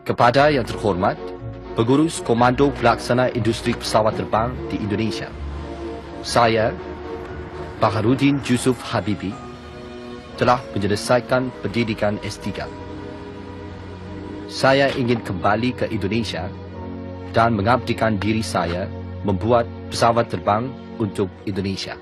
Kepada yang terhormat, Pengurus Komando Pelaksana Industri Pesawat Terbang di Indonesia, saya, Baharudin Yusuf Habibi, telah menyelesaikan pendidikan S3. Saya ingin kembali ke Indonesia dan mengabdikan diri saya membuat pesawat terbang untuk Indonesia.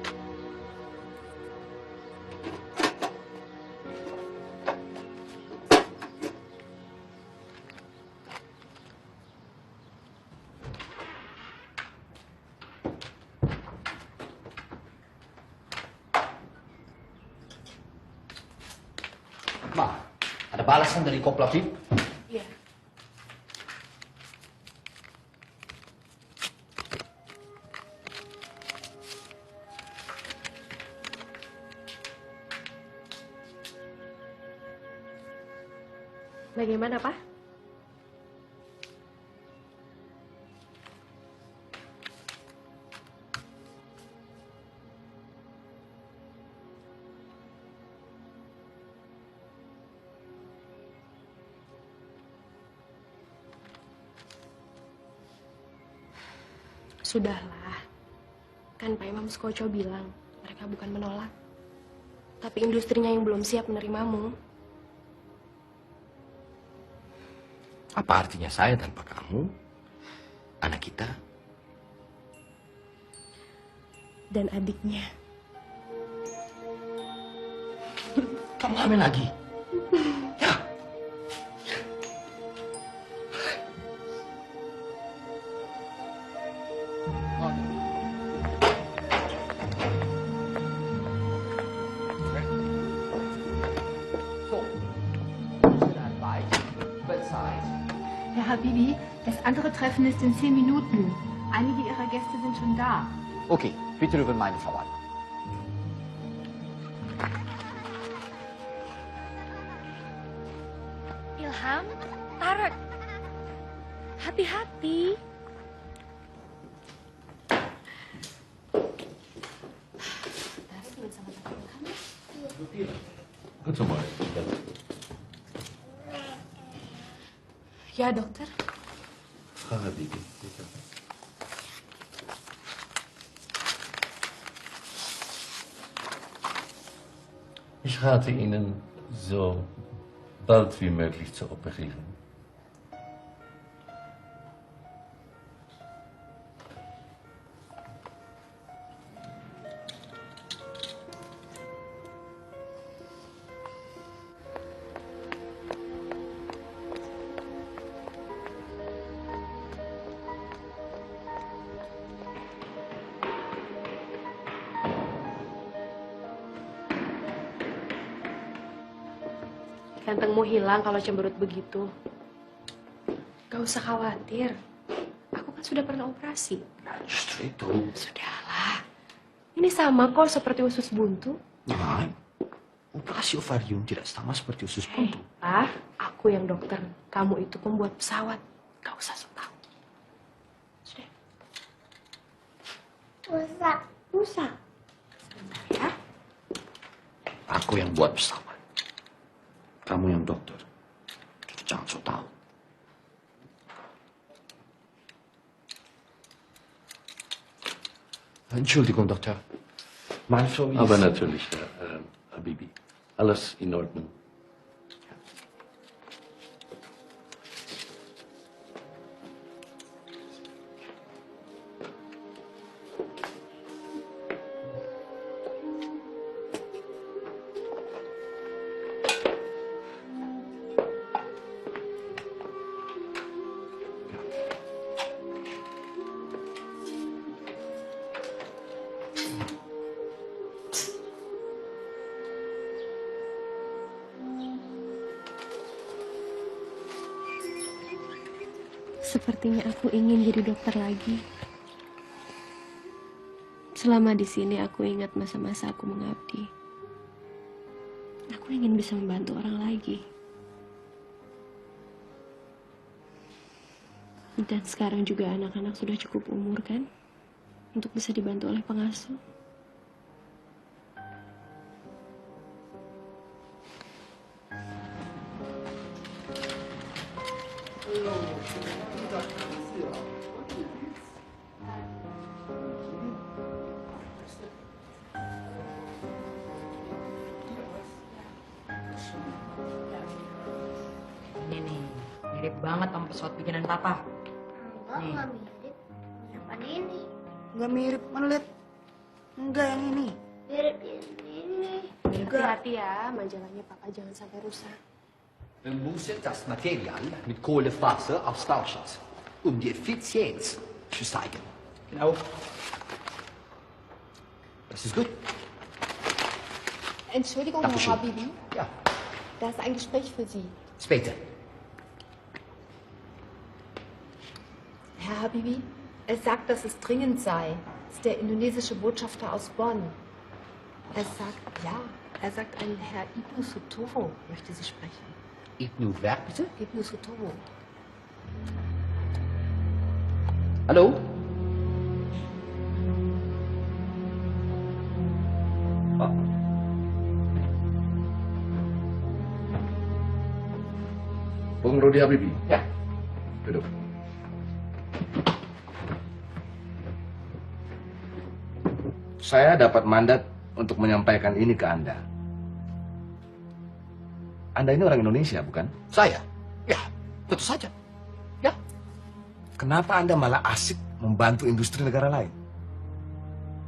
Ma, ada balasan dari Kooperatif? Iya. Bagaimana, Pak? Sudahlah, kan Pak Imam Skoco bilang mereka bukan menolak, tapi industrinya yang belum siap menerimamu. Apa artinya saya tanpa kamu, anak kita, Dan adiknya. kamu hamil lagi? Ya. Herr Habibi, das andere Treffen ist in 10 Minuten. Einige Ihrer Gäste sind schon da. Okay, bitte rufen meine Frau an. Ilham, Tarot, hati-hati. Ya, dokter. Frau Habibi, bitte. Ich rate Ihnen, so bald wie möglich zu operieren. Gantengmu hilang kalau cemberut begitu. Gak usah khawatir. Aku kan sudah pernah operasi. Nah, justru itu. Sudahlah. Ini sama kok seperti usus buntu. Nah, operasi ovarium tidak sama seperti usus buntu. Pak, aku yang dokter. Kamu itu pembuat pesawat. Gak usah sok tahu. Sudah. Usah. Sebentar ya. Aku yang buat pesawat. Kamu yang dokter. Jadi jangan so tahu. Entschuldigung, Doktor. Meine Frau ist... Aber natürlich, Herr Habibi. Alles in Ordnung. Sepertinya aku ingin jadi dokter lagi. Selama di sini aku ingat masa-masa aku mengabdi. Aku ingin bisa membantu orang lagi. Dan sekarang juga anak-anak sudah cukup umur kan? Untuk bisa dibantu oleh pengasuh. Ini nih, mirip banget sama pesawat bikinan papa. Enggak mirip. Yang mana ini? Nggak mirip, mana lihat? Enggak yang ini. Mirip ini. Hati-hati ya, majalahnya papa jangan sampai rusak. We moesten das Material mit Kohlefaser austauschen, um die Effizienz zu steigern. Genau. Das ist gut. Entschuldigung, Dankeschön. Herr Habibi. Ja, Da ist ein Gespräch für Sie. später. Herr Habibi, er sagt, dass es dringend sei. Es ist der indonesische Botschafter aus Bonn. Er sagt, ein Herr Ibnu Sutomo möchte Sie sprechen. Ibnu, wer bitte? Ibnu Sutomo. Hallo? Ah. Bung Rudi Habibie, Ja, duduk. Saya dapat mandat untuk menyampaikan ini ke Anda. Anda ini orang Indonesia, bukan? saya. Ya, tentu saja. Ya, Kenapa Anda malah asik membantu industri negara lain?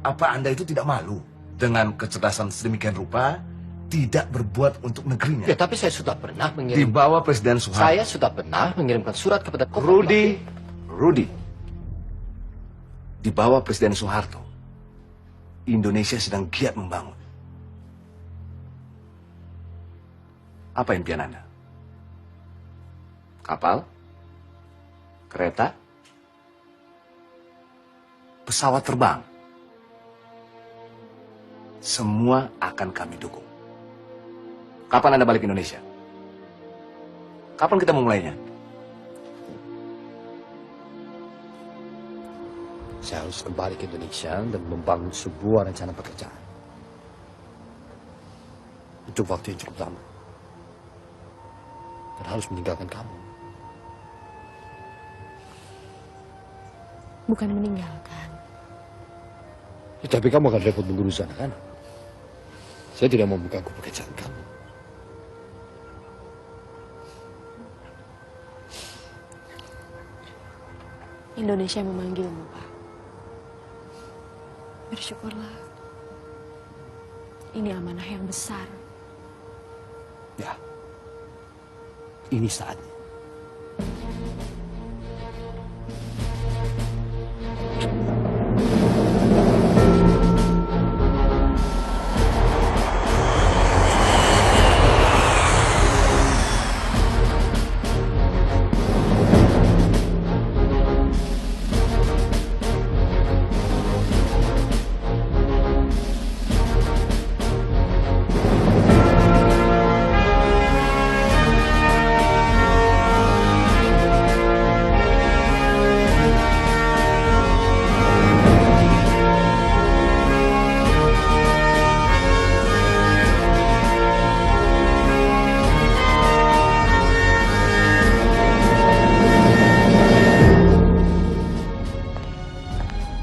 Apa Anda itu tidak malu dengan kecerdasan sedemikian rupa tidak berbuat untuk negerinya? ya tapi saya sudah pernah Di mengirim. bawah Presiden Soeharto. Saya sudah pernah mengirimkan surat kepada Rudi. Di bawah Presiden Soeharto, Indonesia sedang giat membangun. Apa impian Anda? Kapal? Kereta? Pesawat terbang? Semua akan kami dukung. Kapan Anda balik ke Indonesia? Kapan kita memulainya? Saya harus kembali ke Indonesia dan membangun sebuah rencana pekerjaan. Untuk waktu yang cukup lama. Dan harus meninggalkan kamu. Bukan meninggalkan. Ya, tapi kamu akan repot mengurus anak-anak. Saya tidak mau mengganggu pekerjaan kamu. Indonesia memanggilmu, Pak. Bersyukurlah. Ini amanah yang besar. Ya, ini saatnya.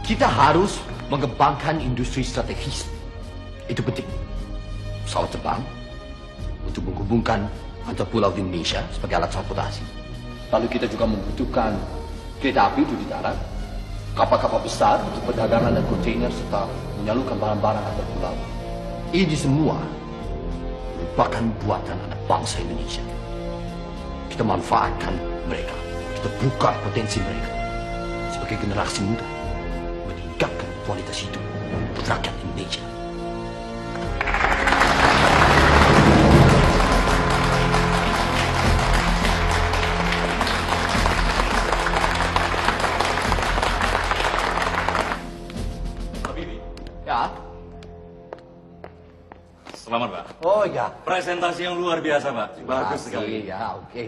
Kita harus mengembangkan industri strategis. Itu penting. Pesawat terbang untuk menghubungkan antar pulau di Indonesia sebagai alat transportasi. Lalu kita juga membutuhkan kereta api itu di darat, kapal-kapal besar untuk perdagangan dan kontainer serta menyalurkan barang-barang antar pulau. Ini semua merupakan buatan anak bangsa Indonesia. Kita manfaatkan mereka, kita buka potensi mereka sebagai generasi muda. Meningkatkan kualitas hidup buat rakyat Indonesia. Habibie, Ya. selamat Pak. Oh ya. Presentasi yang luar biasa Pak. Bagus sekali. Ya, oke.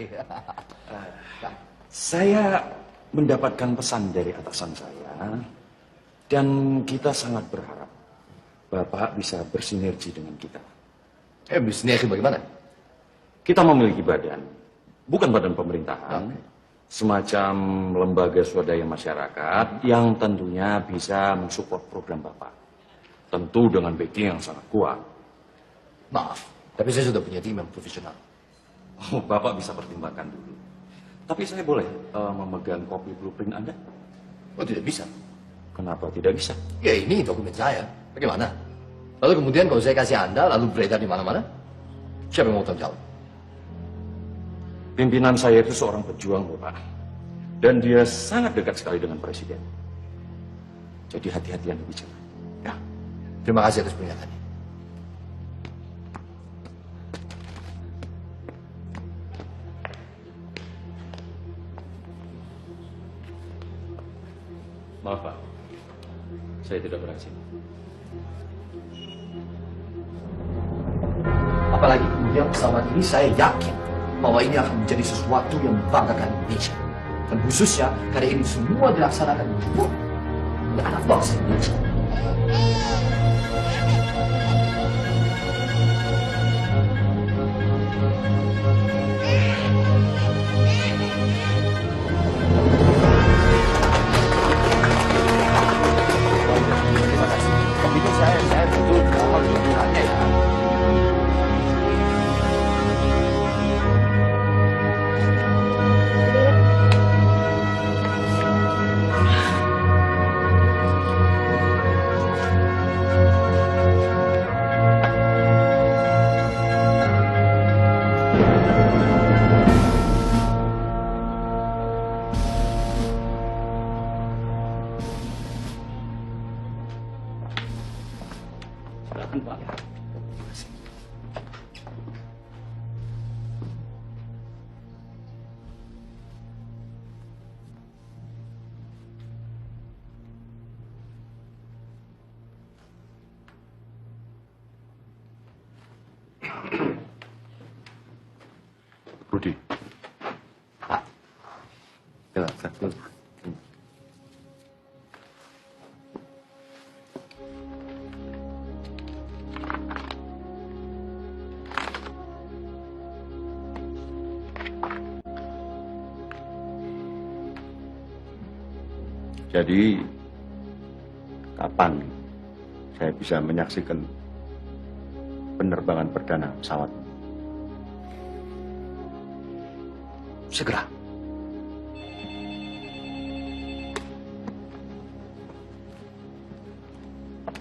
Saya mendapatkan pesan dari atasan saya dan kita sangat berharap Bapak bisa bersinergi dengan kita. Bersinergi bagaimana? Kita memiliki badan, bukan badan pemerintahan, semacam lembaga swadaya masyarakat yang tentunya bisa mensupport program Bapak. Tentu dengan backing yang sangat kuat. Maaf, tapi saya sudah punya tim yang profesional. Oh, Bapak bisa pertimbangkan dulu. Tapi saya boleh memegang kopi blueprint Anda? Oh, tidak bisa. Kenapa tidak bisa? Ya, ini dokumen saya. Bagaimana? Lalu kemudian kalau saya kasih Anda, lalu beredar di mana-mana, siapa yang mau tanggung jawab? Pimpinan saya itu seorang pejuang, Bapak. Dan dia sangat dekat sekali dengan Presiden. Jadi hati-hati Anda bicara. Ya, terima kasih atas peringatannya. Maaf, Pak. Saya tidak berhasil. Apalagi kemudian pesawat ini saya yakin bahwa ini akan menjadi sesuatu yang membanggakan Indonesia. Dan khususnya karena ini semua dilaksanakan oleh anak bangsa Indonesia. Terima kasih. Tapi itu saya betul mohon dukungannya ya. Silakan, Pak. Rudi. Pak. Ya, satu. Jadi, kapan saya bisa menyaksikan penerbangan perdana pesawat? Segera.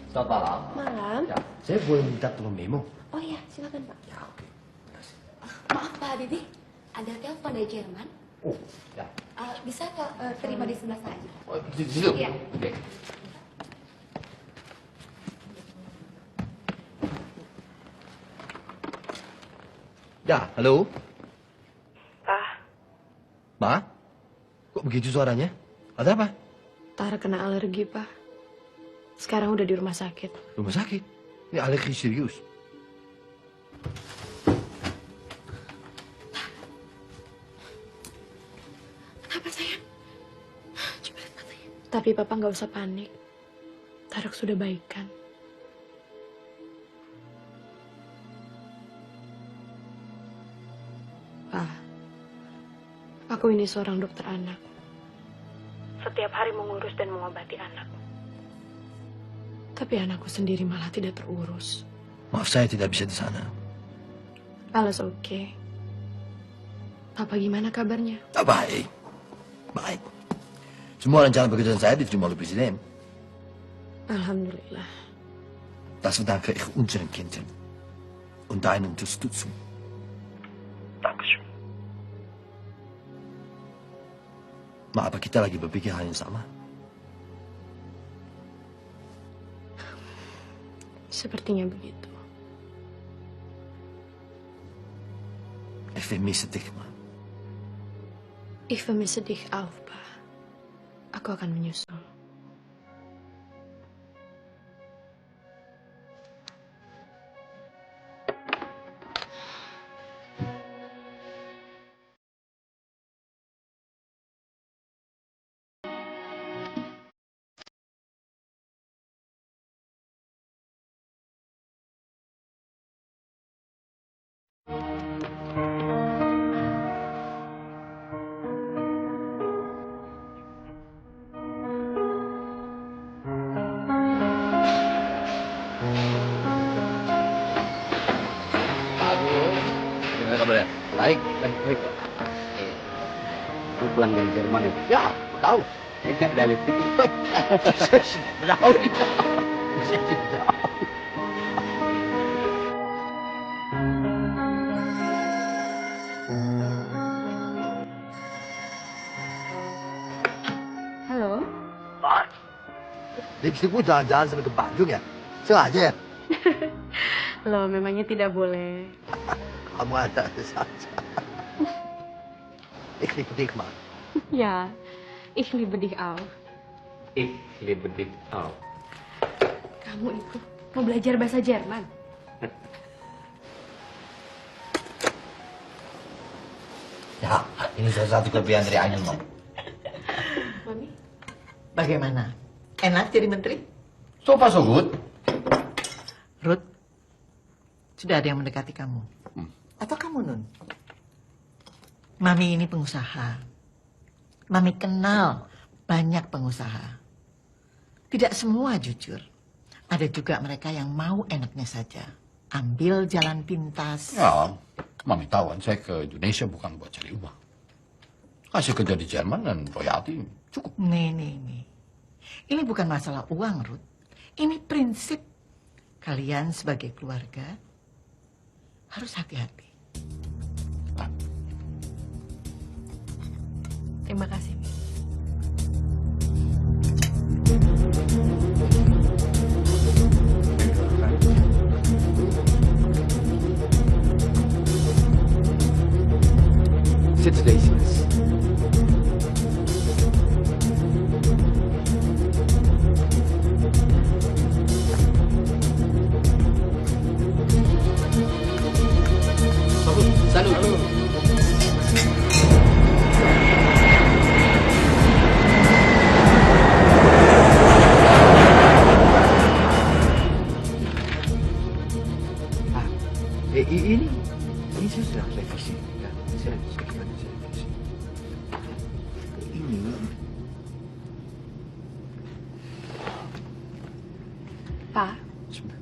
Selamat malam. Malam. Ya, saya boleh minta tolong memo? Oh iya, silakan Pak. Ya, oke. Terima kasih. Maaf Pak Habibie, ada telepon dari Jerman. Oh, ya. Bisa terima di sebelah saya? Oh, di situ? Iya. Oke. Ya, halo? Pak, Ma? Kok begitu suaranya? Ada apa? Tara kena alergi, Pak. Sekarang udah di rumah sakit. Rumah sakit? Ini alergi serius. Apa sayang? Coba lihat matanya. Tapi Papa nggak usah panik. Tarak sudah baikan. Pak, aku ini seorang dokter anak. Setiap hari mengurus dan mengobati anak. Tapi anakku sendiri malah tidak terurus. Maaf, saya tidak bisa di sana. Alles oke. Papa gimana kabarnya? Ah, baik. Baik. Semua rencana pekerjaan saya diterima oleh Presiden. Alhamdulillah. Das verdanke ich unseren Kindern und deiner Unterstützung. Dankeschön. Ma, apa kita lagi berpikir hal yang sama? Sepertinya begitu. Ich vermisse dich, Ma. Ich vermisse dich auch, Pa. Aku akan menyusul. Wih, lu pulang dari Jerman ya? Ya, tahu. Ini dari sini. Tahu. Halo. Lipstikmu jangan-jangan sampai ke Bandung ya? Sengaja ya? Loh, memangnya tidak boleh. Kamu ada saja. Ik liebe dich, man. Ya, ich liebe dich auch. Ich liebe dich auch. Kamu itu mau belajar bahasa Jerman? Ya, ini salah satu kelebihan dari Anyel, Mam. Mami? Bagaimana? Enak jadi menteri? So far so good. Ruth, sudah ada yang mendekati kamu. Atau kamu, Nun? Mami ini pengusaha. Mami kenal banyak pengusaha. Tidak semua jujur. Ada juga mereka yang mau enaknya saja. Ambil jalan pintas. Ya, Mami tahu kan saya ke Indonesia bukan buat cari uang. Hasil kerja di Jerman dan royalti cukup. Nih. Ini bukan masalah uang, Ruth. Ini prinsip. Kalian sebagai keluarga harus hati-hati. Terima kasih. Sit, Daisy. Salut. Ini saya sudah revisi. Ya, saya sudah revisi. Ini Pak, sebentar.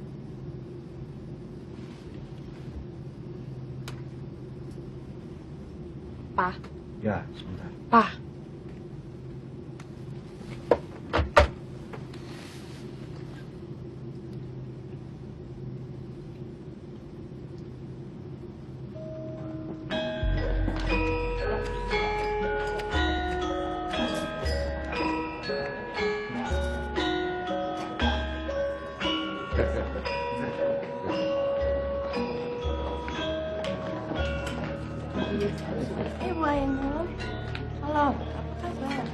Pak, Ya, sebentar. Pak. Bu Ainul. Halo, apa kabar?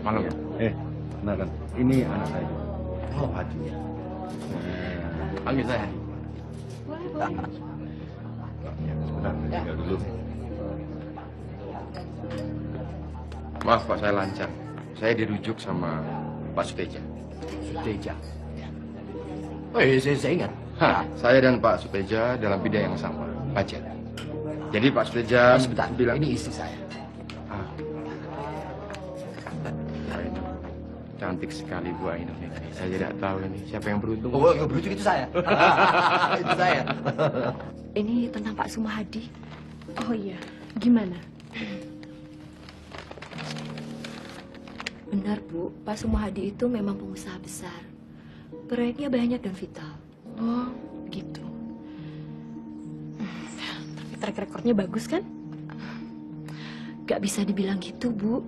Malam. Kenalkan. Ini anak saya. Oh, Hadi. Panggil saya. Sebentar, tinggal dulu. Maaf Pak, saya lancar. Saya dirujuk sama Pak Suteja. Suteja. Oh iya, saya ingat. Saya dan Pak Suteja dalam bidang yang sama, pajak. Jadi Pak Suteja Sebentar, bilang... ini istri saya. Cantik sekali Bu Ainul ini. Saya tidak tahu ini siapa yang beruntung. Oh, yang beruntung itu saya. Itu saya. Ini tentang Pak Sumahadi. Oh iya, gimana? Benar, Bu. Pak Sumahadi itu memang pengusaha besar. Proyeknya banyak dan vital. Oh, gitu. Tapi track recordnya bagus kan? Gak bisa dibilang gitu, Bu.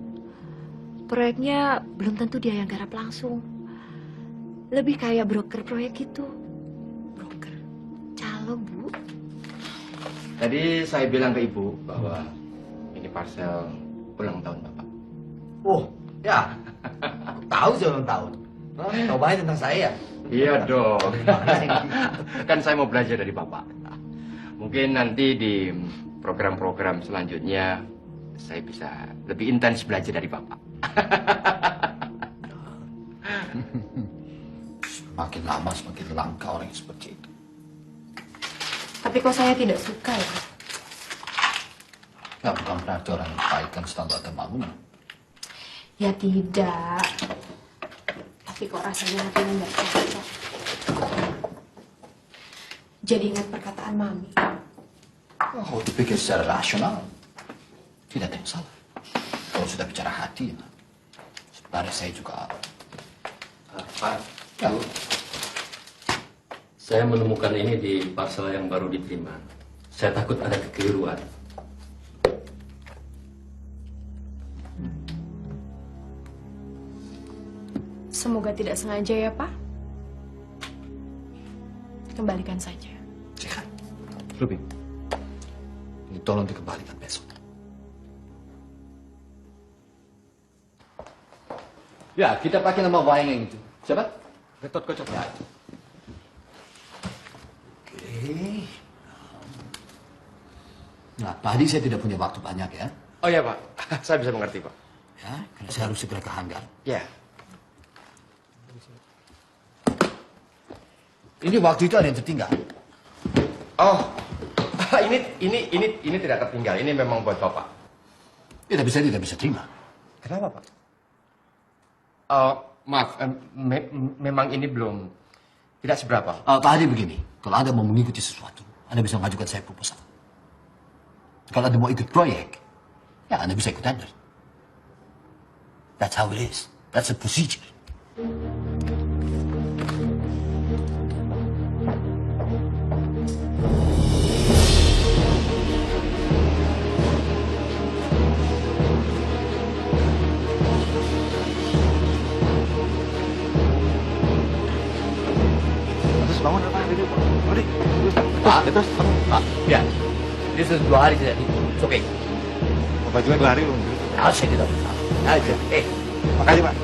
Proyeknya belum tentu dia yang garap langsung. Lebih kayak broker proyek gitu. Broker. Calo, Bu. Tadi saya bilang ke Ibu bahwa ini parcel ulang tahun Bapak. Oh, ya. Aku tahu sih ulang tahun. Tahu banyak tentang saya. Iya dong. Kan saya mau belajar dari Bapak. Mungkin nanti di program-program selanjutnya saya bisa lebih intens belajar dari Bapak. Semakin lama semakin langka orang yang seperti itu. Tapi kok saya tidak suka ya? Ya bukan berarti orang yang baik kan standar agamamu. Ya tidak. Tapi Tapi kok rasanya hatinya nggak cocok. Jadi ingat perkataan Mami. Oh, dipikir secara rasional. Tidak ada yang salah. Kalau sudah bicara hati, sebenarnya saya juga... Pak, Ya. saya menemukan ini di parcel yang baru diterima. Saya takut ada kekeliruan. Semoga tidak sengaja ya, Pak. Kembalikan saja. Sikat. Ruby, ini tolong dikembalikan besok. Ya, kita pakai nama wayang yang itu. Siapa? Gatot Kaca. Ya. Oke. Nah, tadi saya tidak punya waktu banyak ya. Oh ya Pak, saya bisa mengerti Pak. Ya, karena saya harus segera ke hanggar. Ya. Ini waktu itu ada yang tertinggal. Oh, ini tidak tertinggal. Ini memang buat Bapak. Ya, tapi saya tidak bisa terima. Kenapa Pak? Maaf, memang ini belum tidak seberapa. Pak Hadi begini, kalau Anda mau mengikuti sesuatu, Anda bisa mengajukan saya proposal. Kalau Anda mau ikut proyek, ya Anda bisa ikut tender. That's how it is. That's the procedure. Bangun apa? Udah. Pak, terus? Pak, ya. Ini sudah 2 hari tidak tidur. It's okay. Bapak juga 2 hari belum. Ya, saya tidak bisa. Aja. Makasih Pak.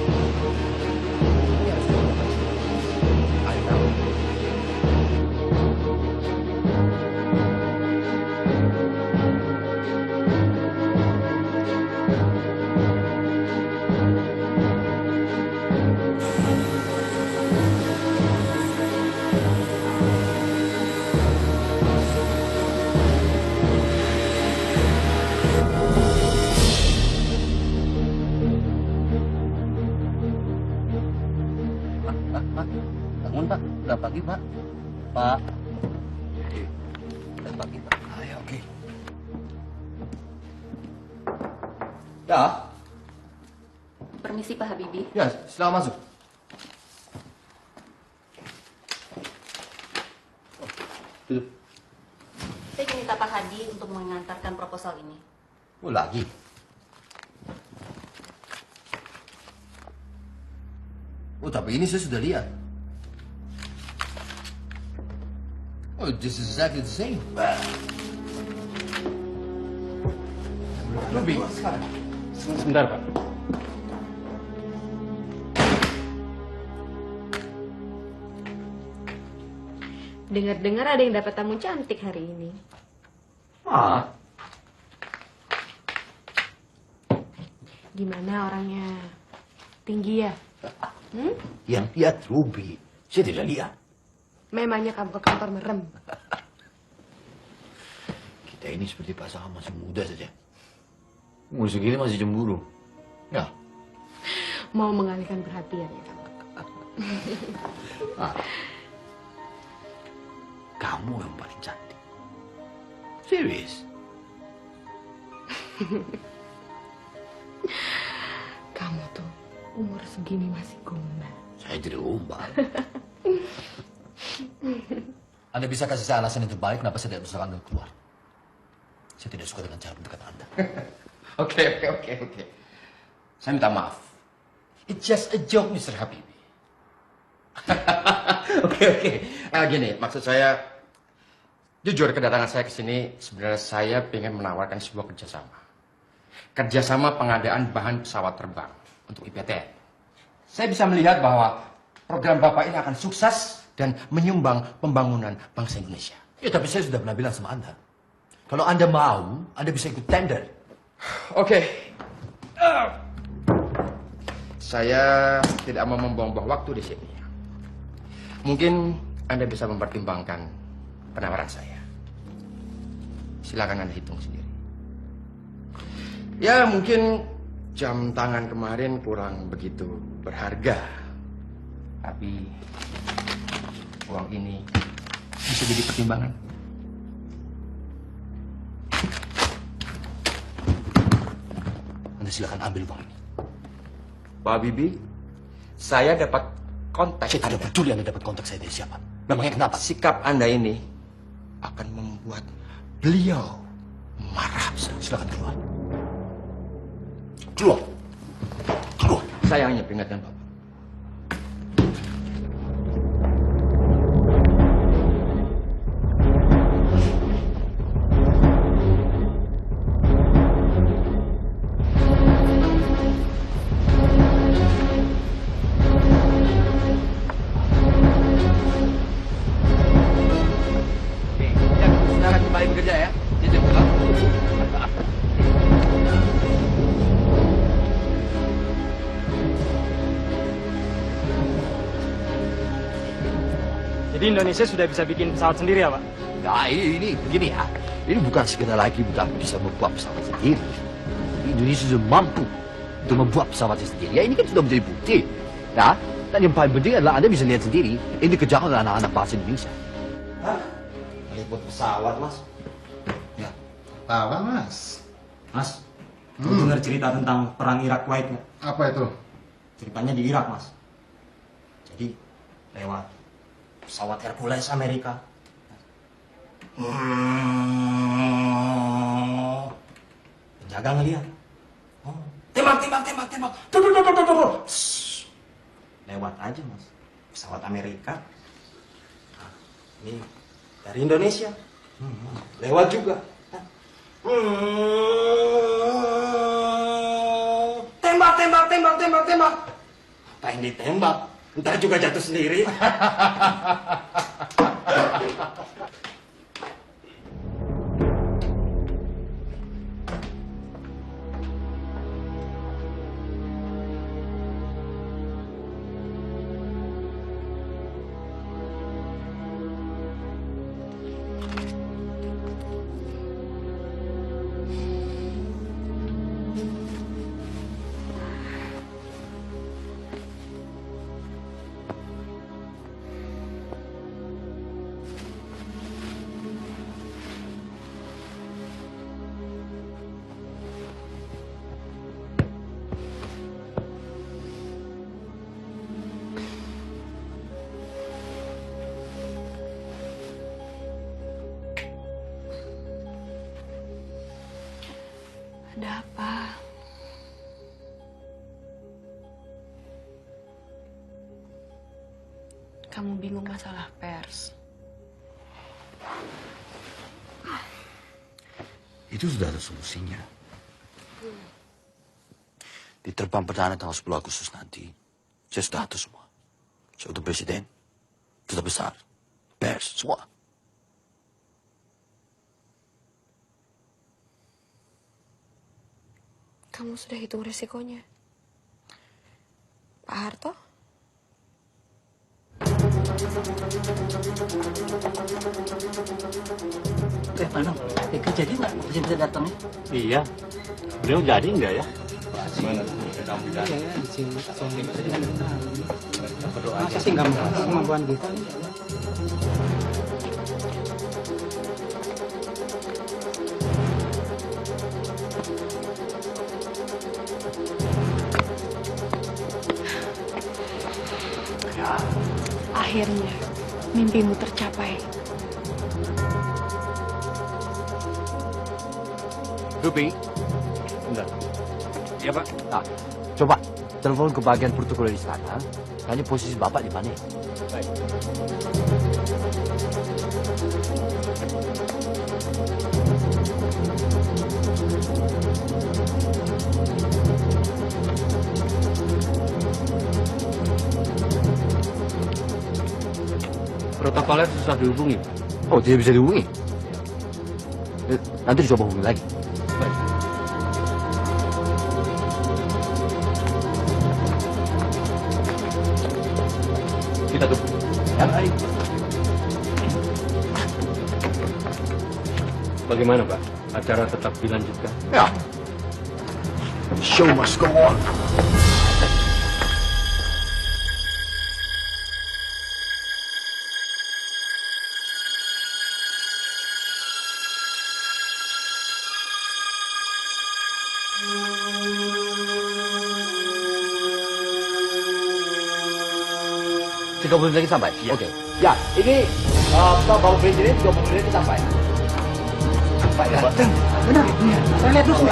Bangun, Pak. Udah pagi, Pak. Pak. Udah pagi, Pak. Ayo, oke. Ya. Permisi Pak Habibie. Ya, silakan masuk. Duduk. Saya ingin minta Pak Hadi untuk mengantarkan proposal ini. Oh, lagi. Oh, tapi ini saya sudah lihat. Oh, this is exactly the same. Ruby. Sebentar Pak. Dengar-dengar ada yang dapat tamu cantik hari ini. Ah. Gimana orangnya? Tinggi ya? Yang lihat Ruby. Saya tidak lihat. Memangnya kamu ke kantor merem? Kita ini seperti pasangan masih muda saja. Umur segini masih cemburu. Ya. Mau mengalihkan perhatian ya kamu? Ah. Kamu yang paling cantik. Serius. Kamu tuh umur segini masih gombal. Saya tidak gombal. Anda bisa kasih saya alasan yang terbaik kenapa saya tidak bisa Anda keluar. Saya tidak suka dengan cara mendekat Anda. Oke. Saya minta maaf. It's just a joke, Mr. Habibie. Oke. Gini, maksud saya, jujur kedatangan saya ke sini sebenarnya saya ingin menawarkan sebuah kerjasama. Kerjasama pengadaan bahan pesawat terbang untuk IPTN. Saya bisa melihat bahwa program Bapak ini akan sukses dan menyumbang pembangunan bangsa Indonesia. Ya, tapi saya sudah pernah bilang sama Anda. Kalau Anda mau, Anda bisa ikut tender. Oke. Saya tidak mau membuang-buang waktu di sini. Mungkin Anda bisa mempertimbangkan penawaran saya. Silakan Anda hitung sendiri. Ya, mungkin jam tangan kemarin kurang begitu berharga. Tapi uang ini bisa jadi pertimbangan. Anda silakan ambil uang ini. Pak Bibi, saya dapat kontak. Saya tidak peduli Anda dapat kontak saya dari siapa. Memangnya kenapa? Sikap Anda ini akan membuat beliau marah. Silakan keluar. Keluar. Keluar. Saya hanya peringatkan Bapak. Silakan kembali bekerja ya. Tidak pulang. Jadi Indonesia sudah bisa bikin pesawat sendiri ya, Pak? Nah, ini begini ya. Ini bukan sekedar lagi bukan bisa membuat pesawat sendiri. Indonesia sudah mampu untuk membuat pesawatnya sendiri. Ya, ini kan sudah menjadi bukti. Ya, dan yang paling penting adalah Anda bisa lihat sendiri. Ini dikerjakan oleh anak-anak bangsa Indonesia. Hah? Meliput pesawat, Mas? Ya. Apa, Mas? Mas, kamu dengar cerita tentang perang Irak Kuwait nggak? Apa itu? Ceritanya di Irak, Mas. Jadi lewat pesawat Hercules Amerika. Penjaga ngeliat. Oh, tembak. Tuh. Lewat aja, Mas. Pesawat Amerika. Nah, ini dari Indonesia. Lewat juga. Tembak. Apa yang ditembak? Ntar juga jatuh sendiri. Ada apa? Kamu bingung masalah pers? Itu sudah ada solusinya. Di terbang perdana tanggal 10 Agustus nanti, saya sudah atur semua. Saya udah presiden, duta besar, pers, semua. Kamu sudah hitung resikonya? Pak Harto? Mana? Eka jadi nggak bisa datang? Iya. Beliau jadi nggak ya? Iya, di sini. Masa sih nggak mau kemampuan kita? Akhirnya, mimpimu tercapai. Ruby? Enggak. Iya, Pak. Nah, coba telepon ke bagian protokoler di sana. Tanya posisi Bapak di mana. Baik. Protokoler susah dihubungi. Oh, tidak bisa dihubungi? Nanti dicoba hubungi lagi. Baik. Kita tunggu. Ya, baik. Bagaimana, Pak? Acara tetap dilanjutkan? Ya. Show must go on. 30 menit lagi sampai? Oke. Ya, ini Bapak Presiden 30 menit sampai. Sampai ya. Benar. Saya lihat dulu.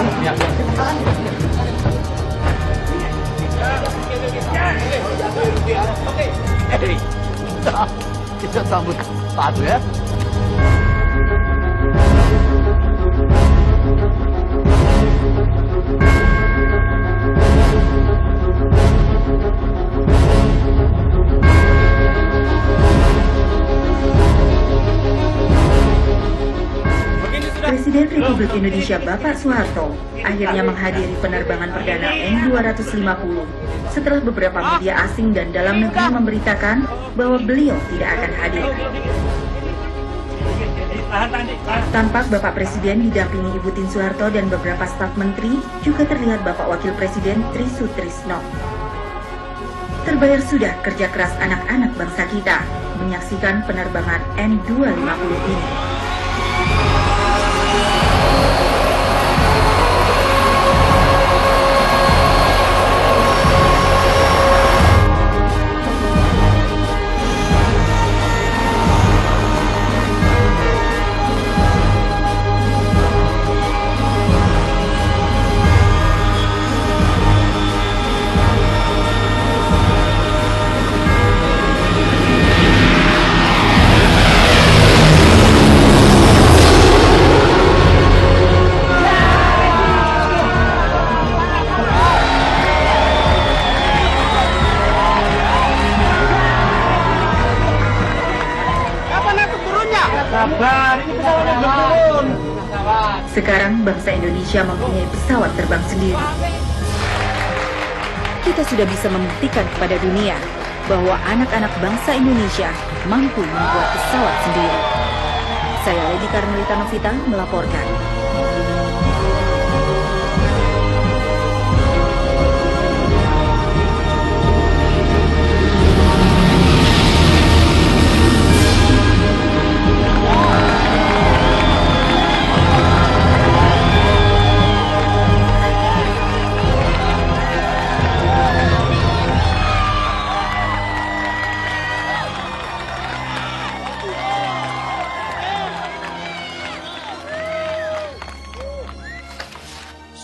Oke. Hey, kita sambut Pak ya. Presiden Republik Indonesia Bapak Soeharto akhirnya menghadiri penerbangan perdana N250 setelah beberapa media asing dan dalam negeri memberitakan bahwa beliau tidak akan hadir. Tampak Bapak Presiden didampingi Ibu Tien Soeharto dan beberapa staf menteri, juga terlihat Bapak Wakil Presiden Tri Sutrisno. Terbayar sudah kerja keras anak-anak bangsa kita menyaksikan penerbangan N250 ini. Sekarang bangsa Indonesia mempunyai pesawat terbang sendiri. Kita sudah bisa membuktikan kepada dunia bahwa anak-anak bangsa Indonesia mampu membuat pesawat sendiri. Saya Lady Karmelita Novita melaporkan.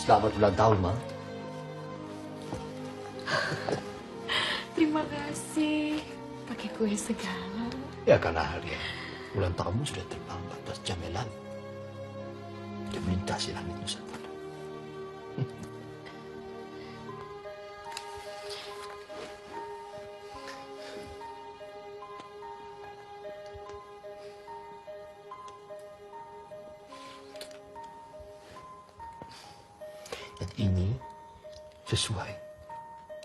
Selamat ulang tahun, Ma. Terima kasih. Pakai kue segala. Ya karena hari ulang tahunmu sudah terbang 14 jam yang lalu. Dia melintasi langit Nusa Tenggara. Dan ini sesuai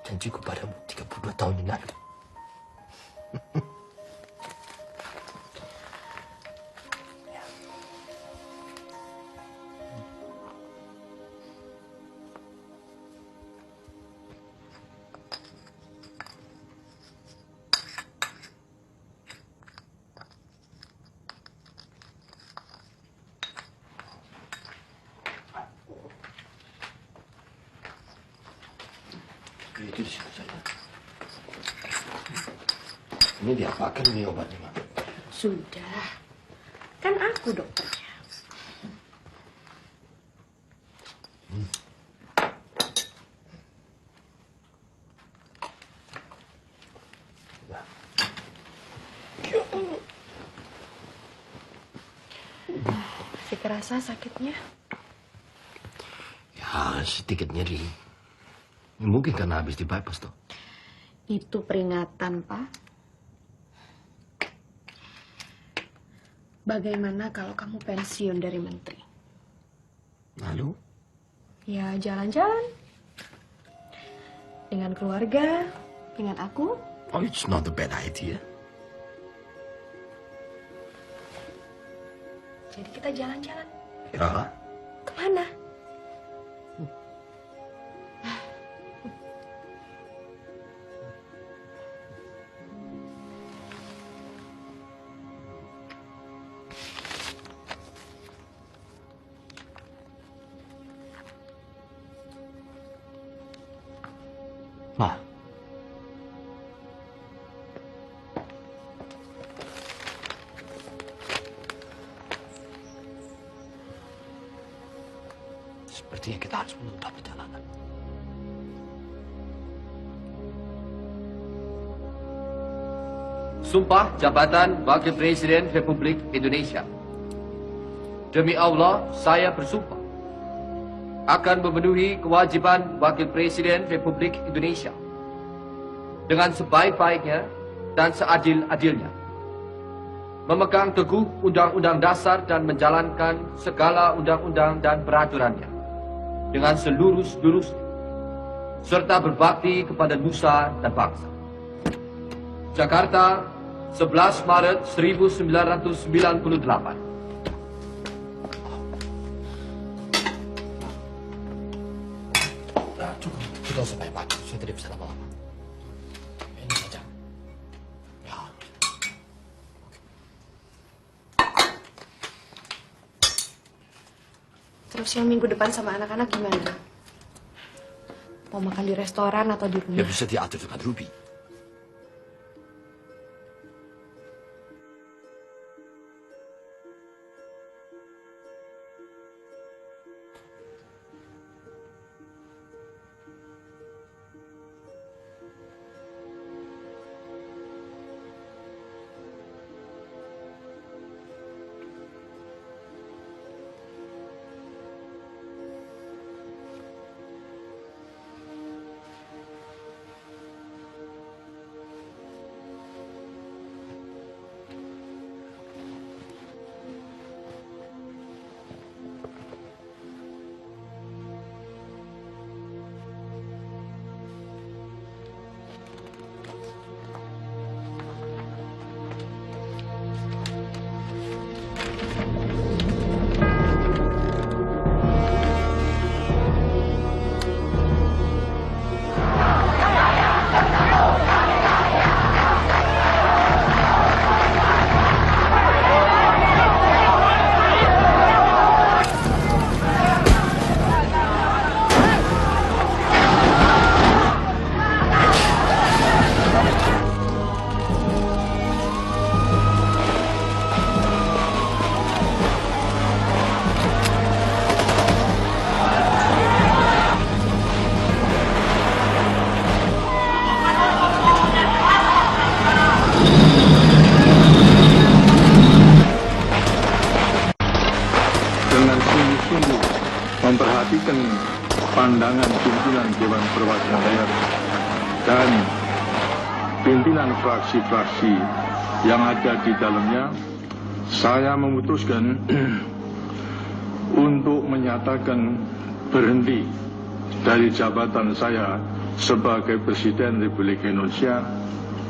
janjiku padamu 32 tahun yang lalu. Itu di situ saja. Ini diapakan ini obatnya, Ma? Sudah. Kan aku dokternya. Masih kerasa sakitnya? Ya, sedikit nyeri. Mungkin karena habis di bypass tuh. Itu peringatan, Pak. Bagaimana kalau kamu pensiun dari menteri? Lalu? Ya, jalan-jalan. Dengan keluarga, dengan aku. Oh, it's not a bad idea. Jadi kita jalan-jalan. Ya. Kemana? Ma. Sepertinya kita harus menunda perjalanan. Sumpah jabatan Wakil Presiden Republik Indonesia. Demi Allah, saya bersumpah akan memenuhi kewajiban Wakil Presiden Republik Indonesia dengan sebaik-baiknya dan seadil-adilnya, memegang teguh Undang-Undang Dasar dan menjalankan segala undang-undang dan peraturannya dengan selurus-lurusnya, serta berbakti kepada nusa dan bangsa. Jakarta, 11 Maret 1998. Cukup sampai pagi, saya tidak bisa lama-lama. Ini saja. Ya. Terus yang minggu depan sama anak-anak gimana? Mau makan di restoran atau di rumah? Ya bisa diatur dengan Ruby. memperhatikan pandangan pimpinan Dewan Perwakilan Rakyat dan pimpinan fraksi-fraksi yang ada di dalamnya, saya memutuskan untuk menyatakan berhenti dari jabatan saya sebagai Presiden Republik Indonesia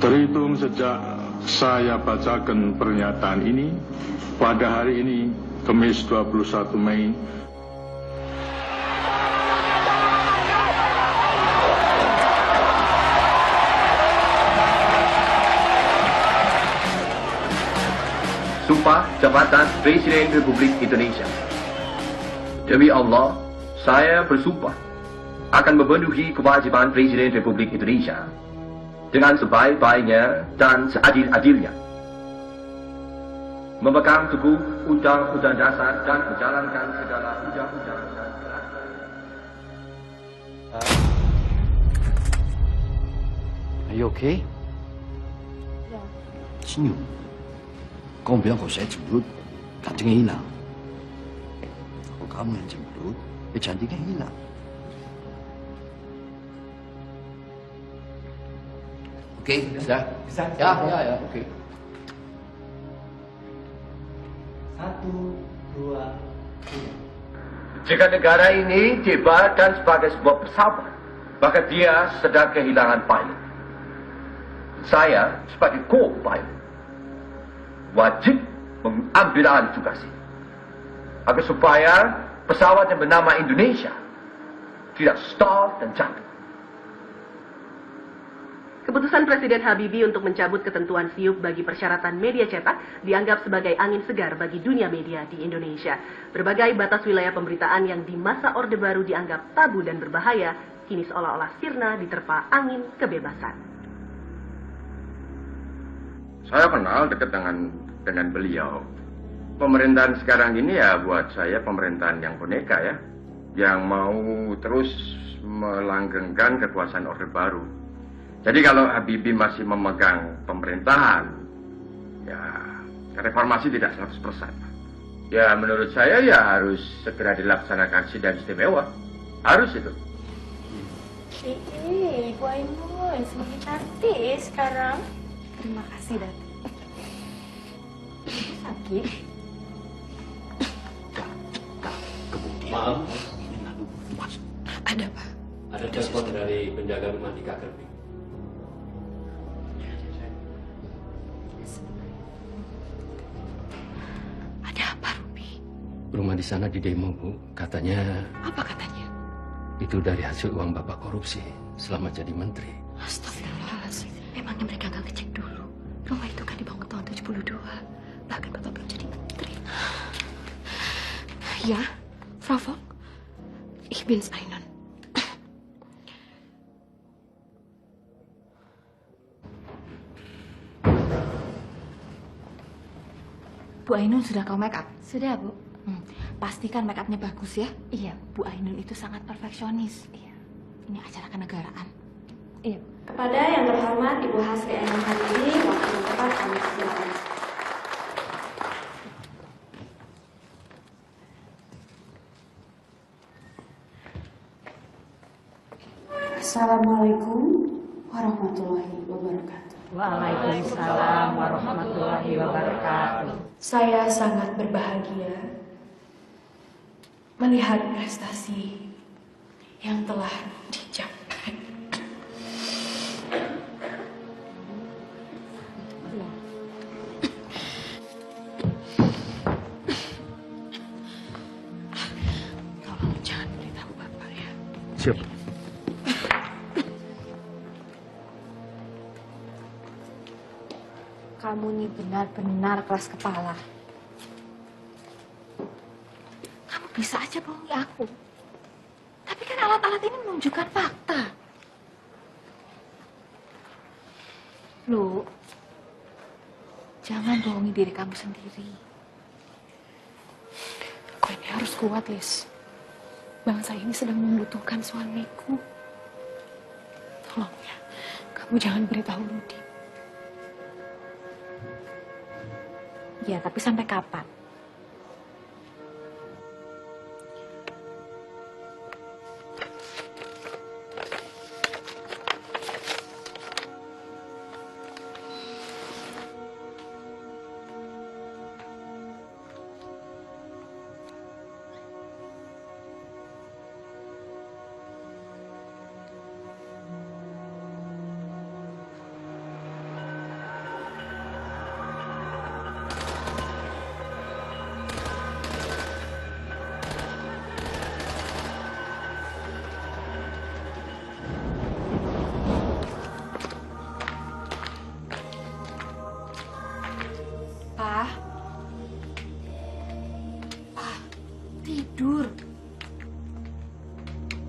terhitung sejak saya bacakan pernyataan ini pada hari ini, Kamis 21 Mei. Sumpah jabatan Presiden Republik Indonesia. Demi Allah, saya bersumpah akan memenuhi kewajiban Presiden Republik Indonesia dengan sebaik-baiknya dan seadil-adilnya, memegang teguh Undang-Undang Dasar dan menjalankan segala undang-undang dan peraturan. Are you okay? Ya. Senyum. Kamu bilang kalau saya cemberut, gantengnya hilang. Kalau kamu yang cemberut, ya cantiknya hilang. Oke, bisa? Bisa. Ya, oke. 1, 2, 3. Jika negara ini diibaratkan sebagai sebuah pesawat, maka dia sedang kehilangan pilot. Saya sebagai co-pilot wajib mengambil alih tugas ini, agar supaya pesawat yang bernama Indonesia tidak stall dan jatuh. Keputusan Presiden Habibie untuk mencabut ketentuan SIUP bagi persyaratan media cetak dianggap sebagai angin segar bagi dunia media di Indonesia. Berbagai batas wilayah pemberitaan yang di masa Orde Baru dianggap tabu dan berbahaya, kini seolah-olah sirna diterpa angin kebebasan. Saya kenal dekat dengan beliau. Pemerintahan sekarang ini ya buat saya pemerintahan yang boneka ya. yang mau terus melanggengkan kekuasaan Orde Baru. Jadi kalau Habibie masih memegang pemerintahan, ya reformasi tidak 100%. Ya menurut saya ya harus segera dilaksanakan sidang istimewa. Harus itu. Bu Ainun, semakin cantik sekarang. Terima kasih, Dad. Sakit. Maaf, Ada, Pak. ada telepon dari penjaga rumah di Kakerping. Ada apa, Ruby? Rumah di sana di demo, Bu. Katanya Apa katanya? itu dari hasil uang Bapak korupsi selama jadi menteri. Astagfirullahaladzim. Emangnya mereka nggak ngecek dulu? Rumah itu kan dibangun tahun 72. Bahkan Bapak belum jadi menteri. Ya, Frau Vogt. Ich bin's Ainun. Bu Ainun sudah kau make up? Sudah, Bu. Pastikan make upnya bagus ya. Iya. Bu Ainun itu sangat perfeksionis. Iya. Ini acara kenegaraan. Iya. Kepada yang terhormat Ibu Hasri Ainun Habibie, waktu yang tepat kami silakan. Assalamualaikum warahmatullahi wabarakatuh. Waalaikumsalam warahmatullahi wabarakatuh. Saya sangat berbahagia melihat prestasi yang telah dicapai. Tolong jangan beritahu Bapak ya. Siap. Kamu ini benar-benar keras kepala. Kamu bisa aja bohongi aku. Tapi kan alat-alat ini menunjukkan fakta. Lu, jangan bohongi diri kamu sendiri. Aku ini harus kuat, Lis. Bangsa ini sedang membutuhkan suamiku. Tolong ya, kamu jangan beritahu Ludi. Ya, tapi sampai kapan? Tidur.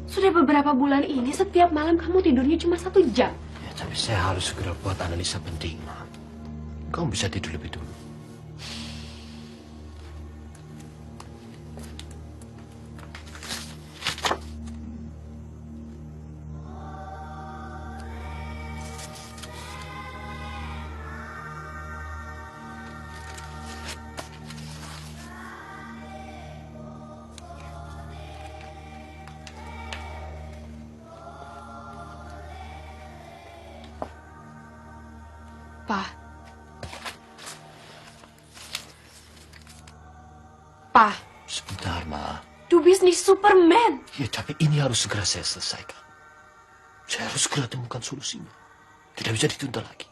Sudah beberapa bulan ini setiap malam kamu tidurnya cuma 1 jam. Ya, tapi saya harus segera buat analisa penting, Ma. Kamu bisa tidur lebih dulu. Pa. Pa. Sebentar, Ma. Do bisnis Superman. Ya, tapi ini harus segera saya selesaikan. Saya harus segera temukan solusinya. Tidak bisa ditunda lagi.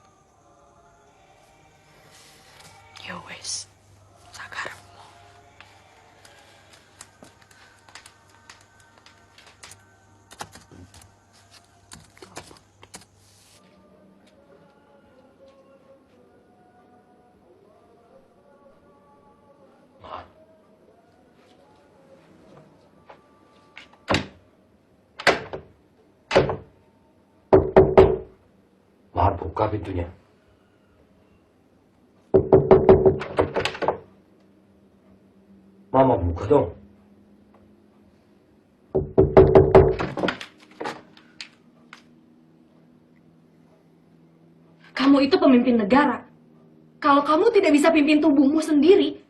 Ya wes. Sakarmu. Mahar, buka pintunya. Mama, buka dong. memimpin negara. Kalau kamu tidak bisa pimpin tubuhmu sendiri,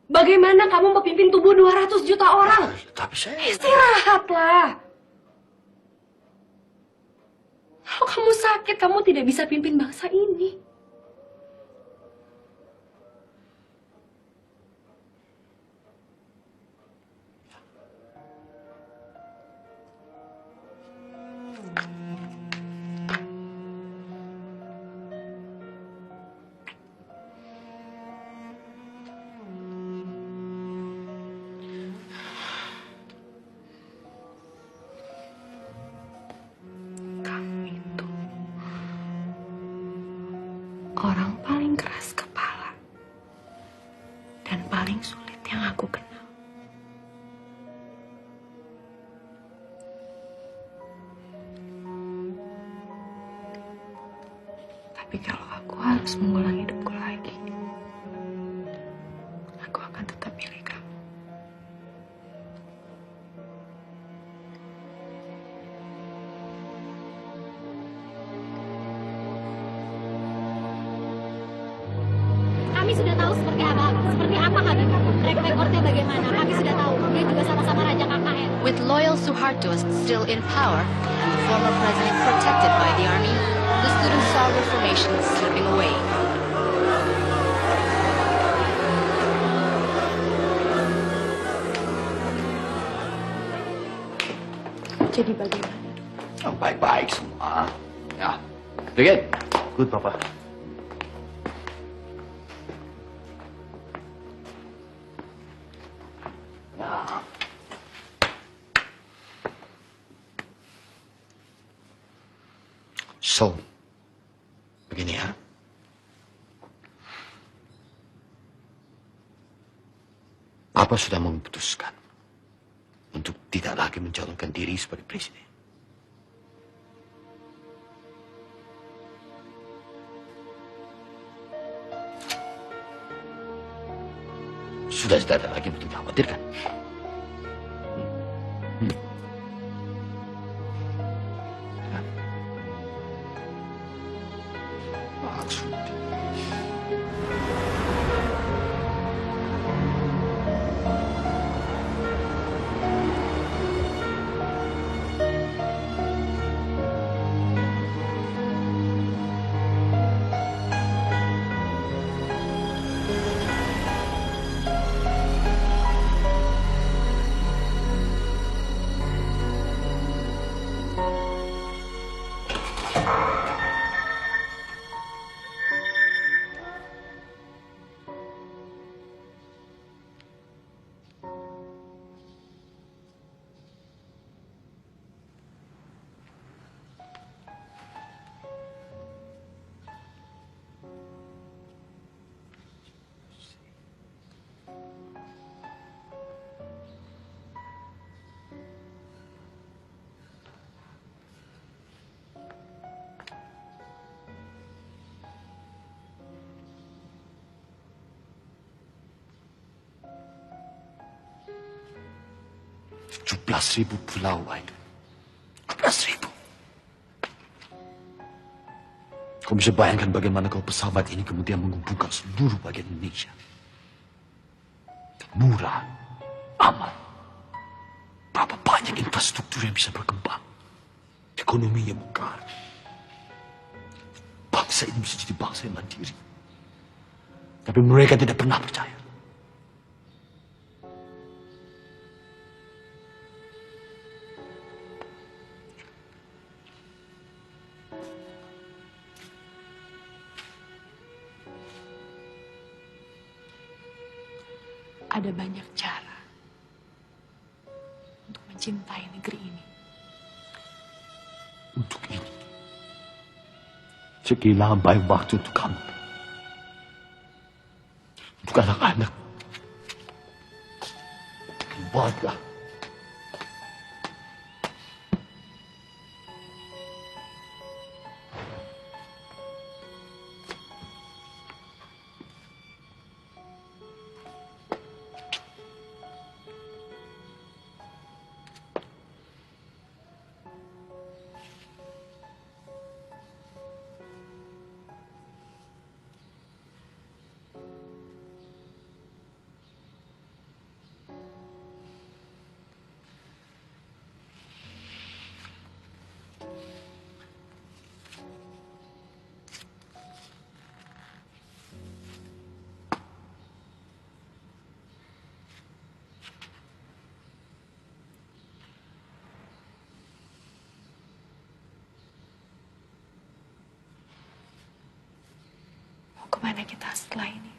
bagaimana kamu memimpin tubuh 200 juta orang? Tapi saya... Istirahatlah. Kalau kamu sakit, kamu tidak bisa pimpin bangsa ini. Orang paling keras kepala dan paling sulit yang aku kenal. Tapi kalau aku harus mengulang hidupku lagi, aku akan tetap pilih kamu. Kami sudah tahu seperti apa Habib. Track recordnya bagaimana? Kami sudah tahu. Dia juga sama-sama Raja KKN. With loyal Suharto still in power and the former president protected by the army, the students saw reformation slipping away. Jadi bagaimana? Yang baik-baik semua. Ya, Brigade. Good, Papa. Nah. So, begini ya. Papa sudah memutuskan untuk tidak lagi mencalonkan diri sebagai presiden. Sudah tidak ada lagi yang dikhawatirkan. Ribu pulau, Aida. 17.000. Kau bisa bayangkan bagaimana kau pesawat ini kemudian menghubungkan seluruh bagian Indonesia. Murah, aman. Berapa banyak infrastruktur yang bisa berkembang. Ekonominya mekar. Bangsa ini bisa jadi bangsa yang mandiri. Tapi mereka tidak pernah percaya. Ada banyak cara untuk mencintai negeri ini. Untuk ini, saya kehilangan banyak waktu untuk kamu. Untuk anak-anak. Keluarga. kemana kita setelah ini?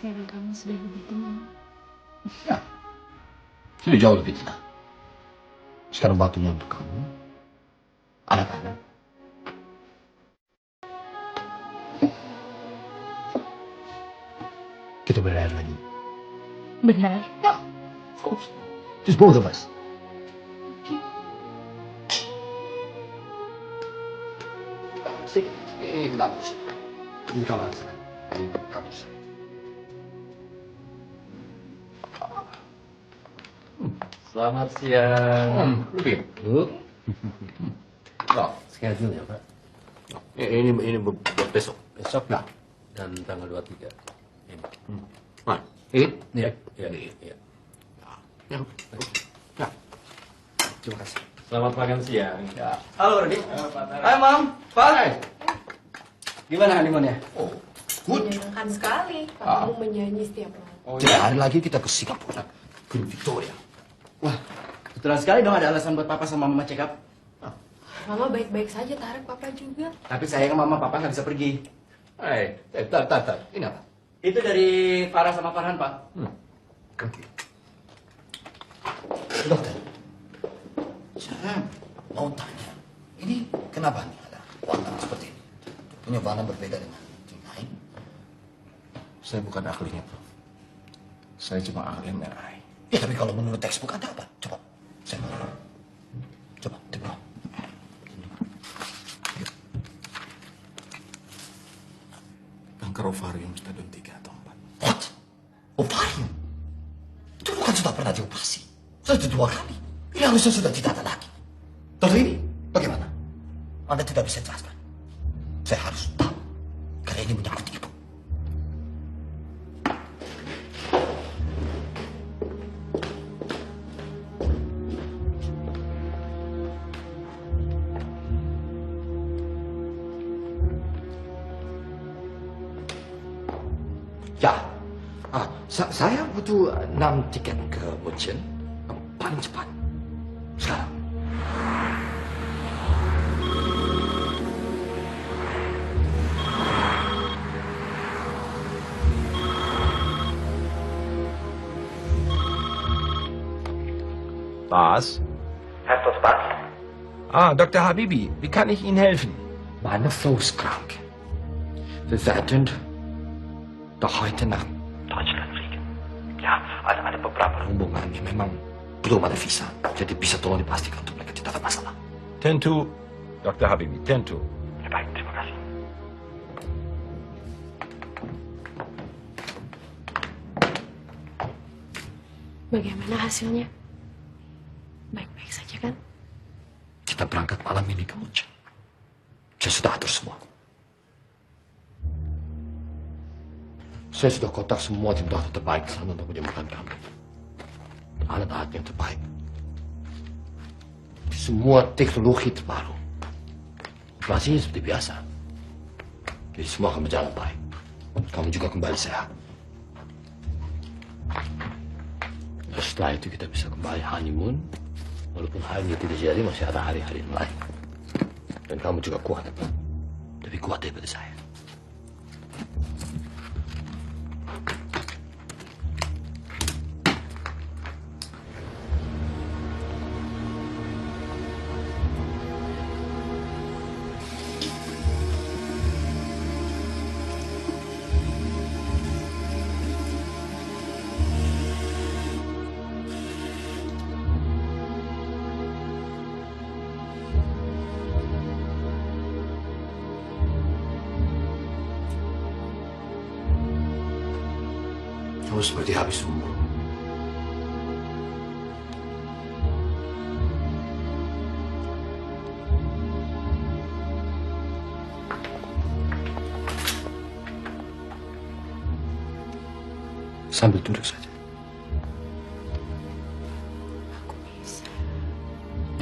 Sekarang kamu sudah lebih tenang. Ya, sudah jauh lebih tenang. Sekarang waktunya untuk kamu, anak-anak. Kita belajar lagi. Benar? Ya, of course. Just both of us. Sih, ini bagus. Ini kamar saya. Ini kamar saya. Selamat siang. Begitu. Oh, Schedule ya Pak? ini buat besok. Besok Ya. dan tanggal 23. Ini. Nah, ini? Iya. Iya. Iya. Ya. Ya. Terima kasih. Selamat makan siang. Ya. Halo, Rudi. Hai, Mam. Pak. Gimana honeymoonnya? Oh, good. Menyenangkan sekali. Kamu menyanyi setiap malam. 3 hari lagi kita ke Singapura, ke Victoria. Wah, kebetulan sekali dong ada alasan buat Papa sama Mama check up. Mama baik-baik saja, Tarek. Papa juga. Tapi sayang Mama Papa nggak bisa pergi. Tar. Ini apa? Itu dari Farah sama Farhan, Pak. Dokter, saya mau tanya, ini kenapa nih ada warna seperti ini? Punya warna berbeda dengan yang lain? Saya bukan ahlinya, Prof. Saya cuma ahli MRI. Ya, tapi kalau menurut textbook ada apa? Coba, saya mau. Coba, coba. Kanker ovarium stadium 3 atau 4. What? Ovarium? Itu bukan sudah pernah dioperasi. Sudah 2 kali. Ini harusnya sudah tidak ada lagi. Dokter ini, bagaimana? Anda tidak bisa jelaskan. Saya harus tahu. Karena ini menyangkut ibu. Ya, saya butuh 6 tiket ke Munchen paling cepat. Sekarang. Was? Herr Tosbach? Dr. Habibi, wie kann ich Ihnen helfen? Meine Frau ist krank. Wir werden doch heute nach Deutschland fliegen. Ya, ada beberapa rombongan yang memang belum ada visa. Jadi bisa tolong dipastikan untuk mereka tidak ada masalah. Tentu, Dr. Habibie, tentu. Baik, terima kasih. Bagaimana hasilnya? Baik-baik saja kan? Kita berangkat malam ini ke Munchen. Saya sudah atur semua. Saya sudah kontak semua tim dokter terbaik sana untuk menyembuhkan kamu. Alat-alat yang terbaik. Semua teknologi terbaru. Operasinya seperti biasa. Jadi semua akan berjalan baik. Kamu juga kembali sehat. Setelah itu kita bisa kembali honeymoon. Walaupun hari ini tidak jadi, masih ada hari-hari yang lain. Dan kamu juga kuat. Lebih kuat daripada saya. Kamu seperti habis umur. Sambil duduk saja. Aku bisa.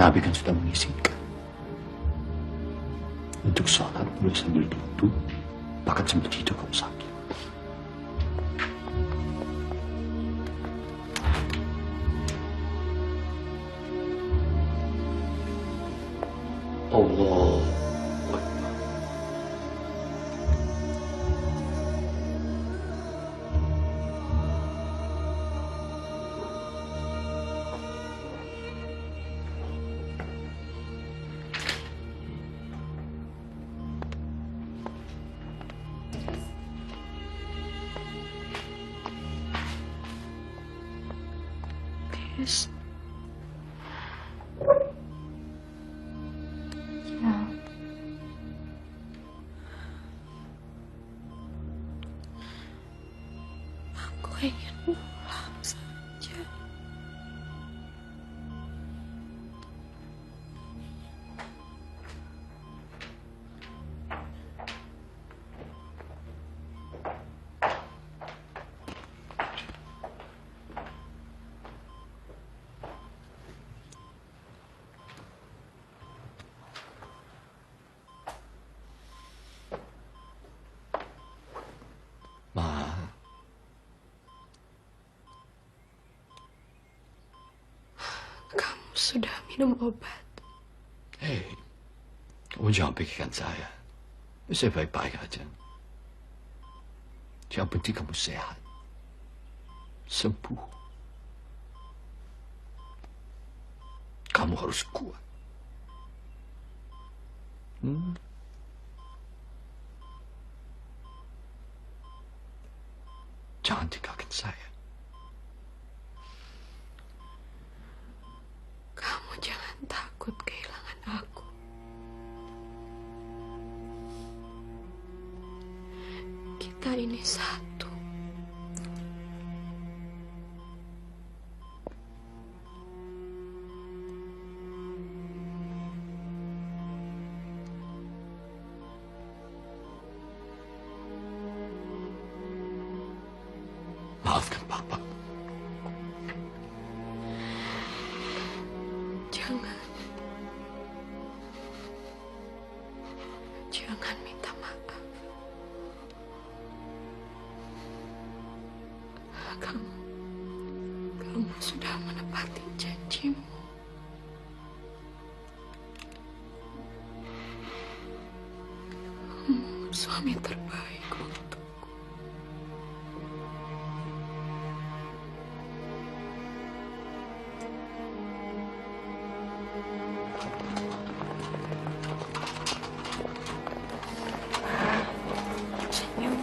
Nabi kan sudah mengizinkan. Untuk sholat boleh sambil duduk, bahkan sambil tidur kalau sakit. Allah. Yes. Aku ingin pulang saja. Ma, Kamu sudah minum obat. hei, kamu jangan pikirkan saya. Saya baik-baik aja. Yang penting kamu sehat, sembuh. Kamu harus kuat. Jangan tinggalkan saya. Kamu jangan takut kehilangan aku. Kita ini satu. Maafkan Papa. Jangan. Jangan minta maaf. Kamu sudah menepati janjimu. Kamu suami terbaik untukku. Senyum.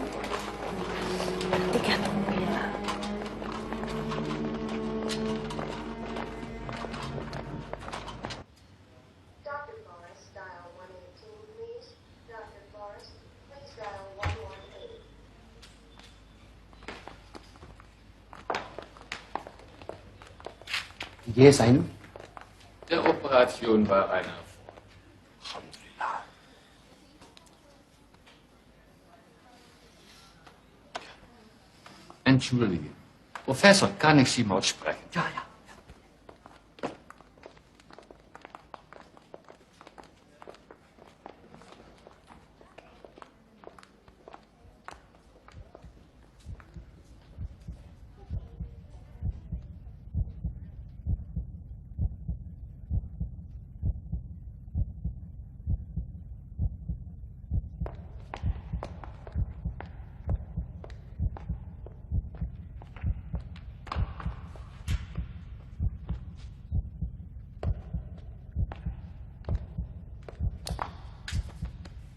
Ketika kamu bilang Hier ist eine. Der Operation war ein Erfolg. Alhamdulillah. Entschuldige. Professor, kann ich Sie mal sprechen? Ja, ja.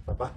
Bapak,